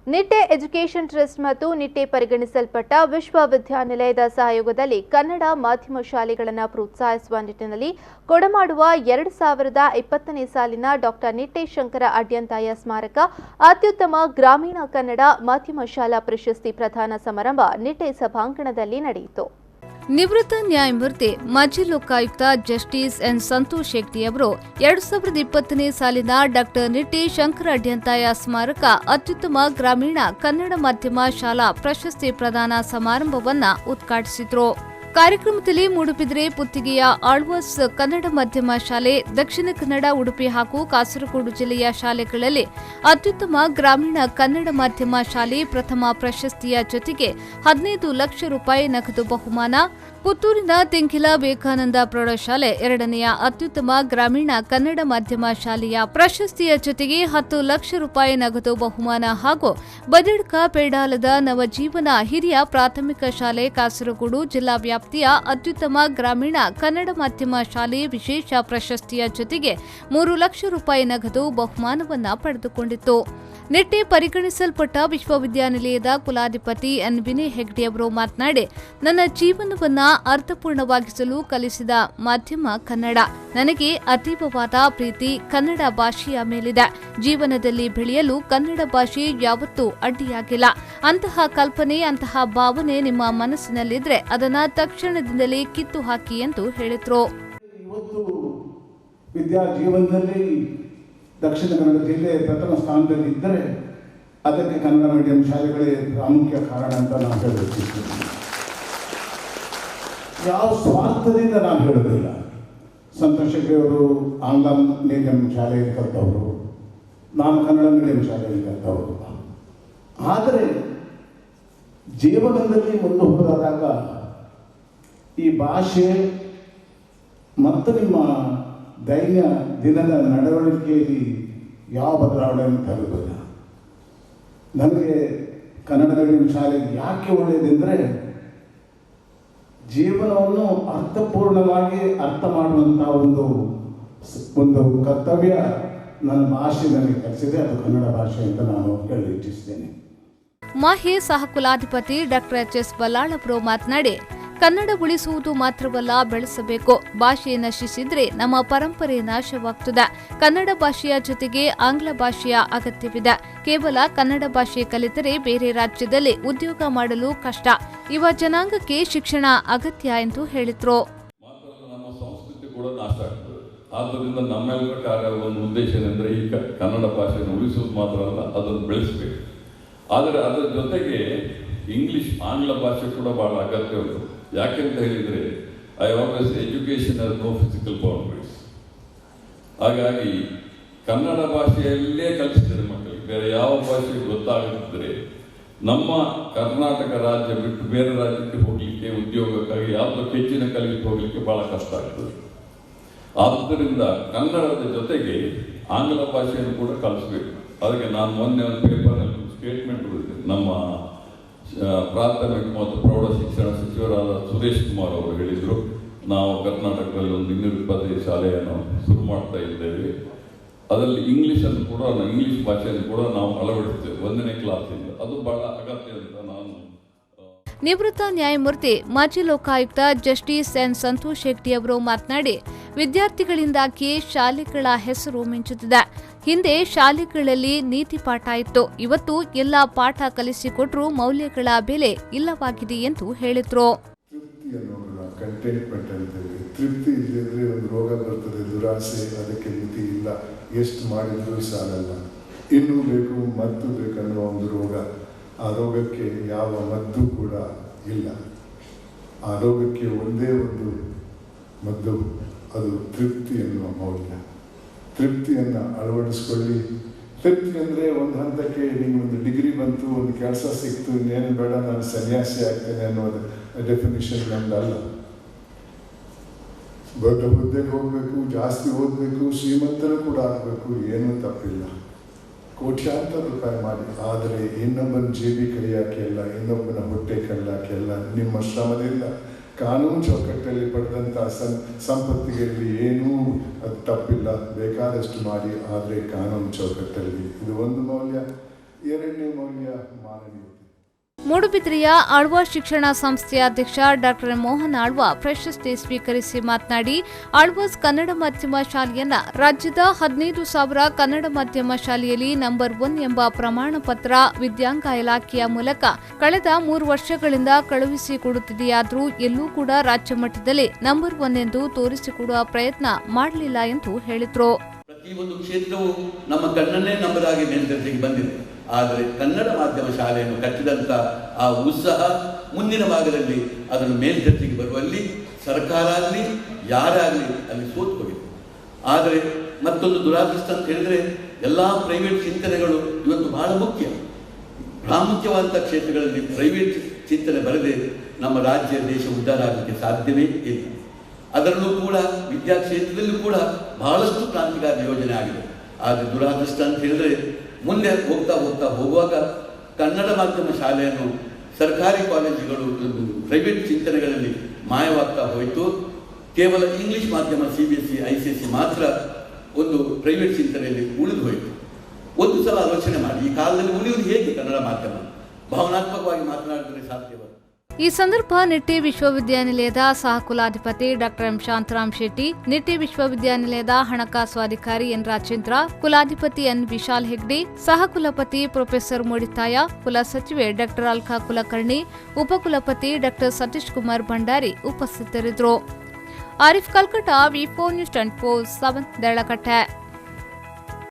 Nitte education trust ಮತ್ತು ನಿಟ್ಟೆ ಪರಿಗಣಿಸಲ್ಪಟ್ಟ ವಿಶ್ವವಿದ್ಯಾನಿಲಯದ ಸಹಯೋಗದಲ್ಲಿ ಕನ್ನಡ ಮಾಧ್ಯಮ ಶಾಲೆಗಳನ್ನು ಪ್ರೋತ್ಸಾಹಿಸುವ ನಿಟ್ಟಿನಲ್ಲಿ ಕೊಡಮಾಡುವ 2020ನೇ ಸಾಲಿನ ಡಾಕ್ಟರ್ ನಿಟ್ಟೆ ಶಂಕರ ಅಡ್ಯಂತಾಯ ಸ್ಮಾರಕ ಅತ್ಯುತ್ತಮ ಗ್ರಾಮೀಣ ಕನ್ನಡ ಮಾಧ್ಯಮ ಶಾಲಾ ಪ್ರಶಸ್ತಿ ಪ್ರದಾನ ಸಮಾರಂಭ ನಿಟ್ಟೆ ಸಭಾಂಗಣದಲ್ಲಿ ನಡೆಯಿತು. ನಿವೃತ್ತ ನ್ಯಾಯಮೂರ್ತಿ ಮಾಜಿ ಲೋಕಾಯುಕ್ತ ಜಸ್ಟಿಸ್ ಎನ್ ಸಂತೋಷ್ ಹೆಗ್ಡೆ ಅವರು 2020ನೇ ಸಾಲಿನ ಡಾಕ್ಟರ್ ನಿಟ್ಟೆ ಶಂಕರ ಅಡ್ಯಂತಾಯ ಸ್ಮಾರಕ ಅತ್ಯುತ್ತಮ ಗ್ರಾಮೀಣ ಕನ್ನಡ ಮಾಧ್ಯಮ ಶಾಲಾ ಪ್ರಶಸ್ತಿ ಪ್ರದಾನ ಸಮಾರಂಭವನ್ನು ಉದ್ಘಾಟಿಸಿದರು. ಕಾರ್ಯಕ್ರಮದಲ್ಲಿ ಮೂಡುಬಿದಿರೆ ಪುತ್ತಿಗೆಯ ಆಳ್ವಾಸ್ ಕನ್ನಡ ಮಾಧ್ಯಮ ಶಾಲೆ, ದಕ್ಷಿಣ ಕನ್ನಡ, ಉಡುಪಿ ಹಾಗೂ ಕಾಸರಗೋಡು ಜಿಲ್ಲೆಯ ಶಾಲೆಗಳಲ್ಲಿ ಅತ್ಯುತ್ತಮ ಗ್ರಾಮೀಣ ಕನ್ನಡ ಮಾಧ್ಯಮ ಶಾಲೆ ಪ್ರಥಮ ಪ್ರಶಸ್ತಿಯ ಜೊತೆಗೆ 15 ಲಕ್ಷ ರೂಪಾಯಿ ನಗದು ಬಹುಮಾನ, ಪುತ್ತೂರಿನ ತೆಂಕಿಲ ವಿವೇಕಾನಂದ ಪ್ರೌಢಶಾಲೆ ಎರಡನೆಯ ಅತ್ಯುತ್ತಮ ಗ್ರಾಮೀಣ ಕನ್ನಡ ಮಾಧ್ಯಮ ಶಾಲೆಯ ಪ್ರಶಸ್ತಿಯ ಜೊತೆಗೆ 10 ಲಕ್ಷ ರೂಪಾಯಿ ನಗದು ಬಹುಮಾನ ಹಾಗೂ ಬದಿಡ್ಕ ಪೇಡಾಲದ ನವಜೀವನ ಹಿರಿಯ ಪ್ರಾಥಮಿಕ ಶಾಲೆ ಕಾಸರಗೋಡು ಜಿಲ್ಲಾ ವ್ಯಾಪ್ತಿಯ ಅತ್ಯುತ್ತಮ ಗ್ರಾಮೀಣ ಕನ್ನಡ ಮಾಧ್ಯಮ ಶಾಲೆ ವಿಶೇಷ ಪ್ರಶಸ್ತಿಯ ಜೊತೆಗೆ 3 ಲಕ್ಷ ರೂಪಾಯಿ ನಗದು ಬಹುಮಾನವನ್ನು ಪಡೆದುಕೊಂಡಿತ್ತು. ನಿಟ್ಟೆ ಪರಿಗಣಿಸಲ್ಪಟ್ಟ ವಿಶ್ವವಿದ್ಯಾನಿಲಯದ ಕುಲಾಧಿಪತಿ ಎನ್ ವಿನಯ್ ಹೆಗ್ಡೆ ಅವರು ಮಾತನಾಡಿ, ನನ್ನ ಜೀವನವನ್ನ ಅರ್ಥಪೂರ್ಣವಾಗಿಸಲು ಕಲಿಸಿದ ಮಾಧ್ಯಮ ಕನ್ನಡ. ನನಗೆ ಅತೀವವಾದ ಪ್ರೀತಿ ಕನ್ನಡ ಭಾಷೆಯ ಮೇಲಿದೆ. ಜೀವನದಲ್ಲಿ ಬೆಳೆಯಲು ಕನ್ನಡ ಭಾಷೆ ಯಾವತ್ತೂ ಅಡ್ಡಿಯಾಗಿಲ್ಲ. ಅಂತಹ ಕಲ್ಪನೆ, ಅಂತಹ ಭಾವನೆ ನಿಮ್ಮ ಮನಸ್ಸಿನಲ್ಲಿದ್ರೆ ಅದನ್ನ ತಕ್ಷಣದಿಂದಲೇ ಕಿತ್ತು ಹಾಕಿ ಎಂದು ಹೇಳಿದ್ರು. ವಿದ್ಯಾ ಜೀವನದಲ್ಲಿ ದಕ್ಷಿಣ ಕನ್ನಡ ಜಿಲ್ಲೆ ಪ್ರಥಮ ಸ್ಥಾನದಲ್ಲಿ ಇದ್ದರೆ ಅದಕ್ಕೆ ಕನ್ನಡ ಮೀಡಿಯಂ ಶಾಲೆಗಳೇ ಪ್ರಾಮುಖ್ಯ ಕಾರಣ ಅಂತ ನಾವು ಹೇಳುತ್ತಿದ್ದೇವೆ. ಯಾವ ಸ್ವಾರ್ಥದಿಂದ ನಾವು ಹೇಳೋದಿಲ್ಲ. ಸಂತೋಷ್ ಹೆಗ್ಡೆ ಅವರು ಆಂಗ್ಲ ಮೀಡಿಯಂ ಶಾಲೆಯಲ್ಲಿ ಕಲಿತವರು, ನಾನು ಕನ್ನಡ ಮೀಡಿಯಂ ಶಾಲೆಯಲ್ಲಿ ಕಲಿತವರು. ಆದರೆ ಜೀವನದಲ್ಲಿ ಮುಂದೆ ಹೋದಾಗ ಈ ಭಾಷೆ ಮತ್ತು ನಿಮ್ಮ ದೈನ್ಯ ದಿನದ ನಡವಳಿಕೆಯಲ್ಲಿ ಯಾವ ಬದಲಾವಣೆಯನ್ನು ತರುವುದಿಲ್ಲ. ನನಗೆ ಕನ್ನಡ ಮೀಡಿಯಂ ಶಾಲೆ ಯಾಕೆ ಒಳ್ಳೆಯದೆಂದರೆ ಜೀವನವನ್ನು ಅರ್ಥಪೂರ್ಣವಾಗಿ ಅರ್ಥ ಮಾಡುವಂಥ ಒಂದು ಕರ್ತವ್ಯ ನನ್ನ ಭಾಷೆ ನನಗೆ ಕಲಿಸಿದೆ. ಅದು ಕನ್ನಡ ಭಾಷೆ ಅಂತ ನಾನು ಹೇಳಿ ಇಚ್ಛಿಸ್ತೇನೆ. ಮಾಹೆ ಸಹ ಕುಲಾಧಿಪತಿ ಡಾಕ್ಟರ್ ಎಚ್.ಎಸ್. ಬಲ್ಲಾಳ್ ಅವರು ಮಾತನಾಡಿ, ಕನ್ನಡ ಉಳಿಸುವುದು ಮಾತ್ರವಲ್ಲ, ಬೆಳೆಸಬೇಕು. ಭಾಷೆ ನಶಿಸಿದ್ರೆ ನಮ್ಮ ಪರಂಪರೆ ನಾಶವಾಗ್ತದೆ. ಕನ್ನಡ ಭಾಷೆಯ ಜೊತೆಗೆ ಆಂಗ್ಲ ಭಾಷೆಯ ಅಗತ್ಯವಿದೆ. ಕೇವಲ ಕನ್ನಡ ಭಾಷೆ ಕಲಿತರೆ ಬೇರೆ ರಾಜ್ಯದಲ್ಲಿ ಉದ್ಯೋಗ ಮಾಡಲು ಕಷ್ಟ. ಯುವ ಜನಾಂಗಕ್ಕೆ ಶಿಕ್ಷಣ ಅಗತ್ಯ ಎಂದು ಹೇಳಿದ್ರು. ನಮ್ಮ ಸಂಸ್ಕೃತಿ ಕೂಡ ನಾಶ ಆಗ್ತದೆ. ಆದ್ದರಿಂದ ನಮ್ಮೆಲ್ಲರ ಕಾರ್ಯ ಒಂದು ಉದ್ದೇಶ ಏನೆಂದರೆ ಈ ಕನ್ನಡ ಭಾಷೆಯನ್ನು ಉಳಿಸುವುದು ಮಾತ್ರ ಅಲ್ಲ, ಅದನ್ನು ಬೆಳೆಸಬೇಕು. ಆದರೆ ಅದರ ಜೊತೆಗೆ ಇಂಗ್ಲಿಷ್ ಆಂಗ್ಲ ಭಾಷೆ ಕೂಡ ಬಹಳ ಅಗತ್ಯ ಉಂಟು. ಯಾಕೆಂತ ಹೇಳಿದರೆ I always education has no physical boundaries. ಹಾಗಾಗಿ ಕನ್ನಡ ಭಾಷೆಯಲ್ಲೇ ಕಲಿಸಿದರೆ ಮಕ್ಕಳಿಗೆ ಬೇರೆ ಯಾವ ಭಾಷೆ ಗೊತ್ತಾಗದಿದ್ದರೆ ನಮ್ಮ ಕರ್ನಾಟಕ ರಾಜ್ಯ ಬಿಟ್ಟು ಬೇರೆ ರಾಜ್ಯಕ್ಕೆ ಹೋಗಲಿಕ್ಕೆ, ಉದ್ಯೋಗಕ್ಕಾಗಿ ಯಾವುದಕ್ಕೆ ಹೆಚ್ಚಿನ ಕಲಿಕೆ ಹೋಗಲಿಕ್ಕೆ ಬಹಳ ಕಷ್ಟ ಆಗ್ತದೆ. ಆದ್ದರಿಂದ ಕನ್ನಡದ ಜೊತೆಗೆ ಆಂಗ್ಲ ಭಾಷೆಯನ್ನು ಕೂಡ ಕಲಿಸಬೇಕು. ಅದಕ್ಕೆ ನಾನು ಮೊನ್ನೆ ಒಂದು ಪೇಪರ್ನಲ್ಲಿ ಸ್ಟೇಟ್ಮೆಂಟ್ ಬರುತ್ತೆ. ನಮ್ಮ ಪ್ರಾಥಮಿಕ ಮತ್ತು ಪ್ರೌಢ ಶಿಕ್ಷಣ ಸಚಿವರಾದ ಸುರೇಶ್ ಕುಮಾರ್ ಅವರು ಹೇಳಿದರು, ನಾವು ಕರ್ನಾಟಕದಲ್ಲಿ ಒಂದು 225 ಶಾಲೆಯನ್ನು ಶುರು ಮಾಡ್ತಾ ಇದ್ದೇವೆ. ಅದರಲ್ಲಿ ಇಂಗ್ಲಿಷ್ ಭಾಷೆಯನ್ನು ಕೂಡ ನಾವು ಅಳವಡಿಸ್ತೇವೆ 1ನೇ ಕ್ಲಾಸಿಂದ. ಅದು ಬಹಳ ಅಗತ್ಯ ಅಂತ ನಾನು. ನಿವೃತ್ತ ನ್ಯಾಯಮೂರ್ತಿ ಮಾಜಿ ಲೋಕಾಯುಕ್ತ ಜಸ್ಟಿಸ್ ಎನ್ ಸಂತೋಷ್ ಹೆಗ್ಡೆ ಅವರು ಮಾತನಾಡಿ, ವಿದ್ಯಾರ್ಥಿಗಳಿಂದಾಗಿಯೇ ಶಾಲೆಗಳ ಹೆಸರು ಮಿಂಚುತ್ತಿದೆ. ಹಿಂದೆ ಶಾಲೆಗಳಲ್ಲಿ ನೀತಿ ಪಾಠ ಇತ್ತು. ಇವತ್ತು ಎಲ್ಲ ಪಾಠ ಕಲಿಸಿಕೊಟ್ರೂ ಮೌಲ್ಯಗಳ ಬೆಲೆ ಇಲ್ಲವಾಗಿದೆ ಎಂದು ಹೇಳಿದ್ರು. ತೃಪ್ತಿ ಇಲ್ಲದಿದ್ರೆ ಒಂದು ರೋಗ ಬರ್ತದೆ, ದುರಾಸೆ, ಅದಕ್ಕೆ ಮಿತಿ ಇಲ್ಲ. ಎಷ್ಟು ಮಾಡಿದ್ರೂ ಸಾಲಲ್ಲ, ಇನ್ನೂ ಬೇಕು, ಮದ್ದು ಬೇಕನ್ನುವ ಒಂದು ರೋಗ. ಆ ರೋಗಕ್ಕೆ ಯಾವ ಮದ್ದು ಕೂಡ ಇಲ್ಲ. ಆ ರೋಗಕ್ಕೆ ಒಂದೇ ಒಂದು ಮದ್ದು, ಅದು ತೃಪ್ತಿ ಎನ್ನುವ ಮೌಲ್ಯ. ತೃಪ್ತಿಯನ್ನು ಅಳವಡಿಸ್ಕೊಳ್ಳಿ. ತೃಪ್ತಿ ಅಂದರೆ ಒಂದು ಹಂತಕ್ಕೆ ನಿಮಗೊಂದು ಡಿಗ್ರಿ ಬಂತು, ಒಂದು ಕೆಲಸ ಸಿಕ್ತು, ಇನ್ನೇನು ಬೇಡ, ನಾನು ಸನ್ಯಾಸಿ ಆಗ್ತೇನೆ ಅನ್ನೋದು ಡೆಫಿನಿಷನ್ ನಮ್ದಲ್ಲ. ದೊಡ್ಡ ಹುದ್ದೆಗೆ ಹೋಗಬೇಕು, ಜಾಸ್ತಿ ಓದಬೇಕು, ಶ್ರೀಮಂತರು ಕೂಡ ಆಗಬೇಕು, ಏನೂ ತಪ್ಪಿಲ್ಲ. ಕೋಟ್ಯಾಂತರ ರೂಪಾಯಿ ಮಾಡಿ, ಆದರೆ ಇನ್ನೊಬ್ಬನ ಜೇಬಿ ಕಲಿಯೋಕೆ ಅಲ್ಲ, ಇನ್ನೊಬ್ಬನ ಹೊಟ್ಟೆ ಕಲಿಯೋಕೆ ಅಲ್ಲ. ನಿಮ್ಮ ಶ್ರಮದಿಂದ ಕಾನೂನು ಚೌಕಟ್ಟಲ್ಲಿ ಪಡೆದಂಥ ಸಂಪತ್ತಿಗೆಲ್ಲಿ ಏನೂ ಅದು ತಪ್ಪಿಲ್ಲ, ಬೇಕಾದಷ್ಟು ಮಾಡಿ, ಆದರೆ ಕಾನೂನು ಚೌಕಟ್ಟಲ್ಲಿ. ಇದು ಒಂದು ಮೌಲ್ಯ. ಎರಡನೇ ಮೌಲ್ಯ ಮಾನವೀಯತೆ. ಮೂಡುಬಿದ್ರೆಯ ಆಳ್ವ ಶಿಕ್ಷಣ ಸಂಸ್ಥೆಯ ಅಧ್ಯಕ್ಷ ಡಾಕ್ಟರ್ ಮೋಹನ್ ಆಳ್ವ ಪ್ರಶಸ್ತಿ ಸ್ವೀಕರಿಸಿ ಮಾತನಾಡಿ, ಆಳ್ವಾಸ್ ಕನ್ನಡ ಮಾಧ್ಯಮ ಶಾಲೆಯನ್ನ ರಾಜ್ಯದ 15,000 ಕನ್ನಡ ಮಾಧ್ಯಮ ಶಾಲೆಯಲ್ಲಿ ನಂಬರ್ 1 ಎಂಬ ಪ್ರಮಾಣ ಪತ್ರ ವಿದ್ಯಾಂಗ ಇಲಾಖೆಯ ಮೂಲಕ ಕಳೆದ 3 ವರ್ಷಗಳಿಂದ ಕಳುಹಿಸಿಕೊಡುತ್ತಿದೆಯಾದರೂ ಎಲ್ಲೂ ಕೂಡ ರಾಜ್ಯ ಮಟ್ಟದಲ್ಲಿ ನಂಬರ್ 1 ಎಂದು ತೋರಿಸಿಕೊಡುವ ಪ್ರಯತ್ನ ಮಾಡಲಿಲ್ಲ ಎಂದು ಹೇಳಿದರು. ಪ್ರತಿಯೊಂದು ಕ್ಷೇತ್ರವು ನಮ್ಮ ಕಣ್ಣನ್ನೇ ನಂಬರಾಗಿ ಮೇಲ್ದರ್ಜೆಗೆ ಬಂದಿದೆ. ಆದರೆ ಕನ್ನಡ ಮಾಧ್ಯಮ ಶಾಲೆಯನ್ನು ಕಟ್ಟಿದಂಥ ಆ ಉತ್ಸಾಹ ಮುಂದಿನ ಭಾಗದಲ್ಲಿ ಅದನ್ನು ಮೇಲ್ದರ್ಜೆಗೆ ಬರುವಲ್ಲಿ ಸರ್ಕಾರ ಆಗಲಿ ಯಾರಾಗಲಿ ಅಲ್ಲಿ ಸೋತು ಹೋಗಿದೆ. ಆದರೆ ಮತ್ತೊಂದು ದುರಾದೃಷ್ಟ ಅಂತ ಹೇಳಿದರೆ ಎಲ್ಲ ಪ್ರೈವೇಟ್ ಚಿಂತನೆಗಳು ಇವತ್ತು ಬಹಳ ಮುಖ್ಯ. ಪ್ರಾಮುಖ್ಯವಾದಂಥ ಕ್ಷೇತ್ರಗಳಲ್ಲಿ ಪ್ರೈವೇಟ್ ಚಿಂತನೆ ಬರದೆ ನಮ್ಮ ರಾಜ್ಯ ದೇಶ ಉದ್ಧಾರ ಆಗಲಿಕ್ಕೆ ಸಾಧ್ಯವೇ ಇಲ್ಲ. ಅದರಲ್ಲೂ ಕೂಡ ವಿದ್ಯಾ ಕ್ಷೇತ್ರದಲ್ಲೂ ಕೂಡ ಬಹಳಷ್ಟು ಕ್ರಾಂತಿಕಾರಿ ಯೋಜನೆ ಆಗಿದೆ. ಆದರೆ ದುರಾದೃಷ್ಟ ಅಂತ ಹೇಳಿದರೆ ಮುಂದೆ ಹೋಗುವಾಗ ಕನ್ನಡ ಮಾಧ್ಯಮ ಶಾಲೆಯನ್ನು ಸರ್ಕಾರಿ ಕಾಲೇಜುಗಳು ಪ್ರೈವೇಟ್ ಚಿಂತನೆಗಳಲ್ಲಿ ಮಾಯವಾಗ್ತಾ ಹೋಯಿತು. ಕೇವಲ ಇಂಗ್ಲಿಷ್ ಮಾಧ್ಯಮ CBSE ICSE ಮಾತ್ರ ಒಂದು ಪ್ರೈವೇಟ್ ಚಿಂತನೆಯಲ್ಲಿ ಉಳಿದು ಹೋಯಿತು. ಒಂದು ಸಲ ಆಲೋಚನೆ ಮಾಡಿ, ಈ ಕಾಲದಲ್ಲಿ ಉಳಿಯುವುದು ಹೇಗೆ ಕನ್ನಡ ಮಾಧ್ಯಮ? ಭಾವನಾತ್ಮಕವಾಗಿ ಮಾತನಾಡಿದರೆ ಸಾಧ್ಯವಲ್ಲ. ಈ ಸಂದರ್ಭ ನಿಟ್ಟೆ ವಿಶ್ವವಿದ್ಯಾನಿಲಯದ ಸಹ ಕುಲಾಧಿಪತಿ ಡಾಕ್ಟರ್ ಎಂ ಶಾಂತರಾಮ್ ಶೆಟ್ಟಿ, ನಿಟ್ಟೆ ವಿಶ್ವವಿದ್ಯಾನಿಲಯದ ಹಣಕಾಸು ಅಧಿಕಾರಿ ಎನ್ ರಾಜೇಂದ್ರ, ಕುಲಾಧಿಪತಿ ಎನ್ ವಿಶಾಲ್ ಹೆಗ್ಡೆ, ಸಹ ಕುಲಪತಿ ಪ್ರೊಫೆಸರ್ ಮೂಡಿತಾಯ, ಕುಲಸಚಿವೆ ಡಾಕ್ಟರ್ ಅಲ್ಕಾ ಕುಲಕರ್ಣಿ, ಉಪಕುಲಪತಿ ಡಾಕ್ಟರ್ ಸತೀಶ್ ಕುಮಾರ್ ಭಂಡಾರಿ ಉಪಸ್ಥಿತರಿದ್ದರು. Arif ಕಲ್ಕಟ, V4 News 24/7 ದಳಕಟ್ಟೆ.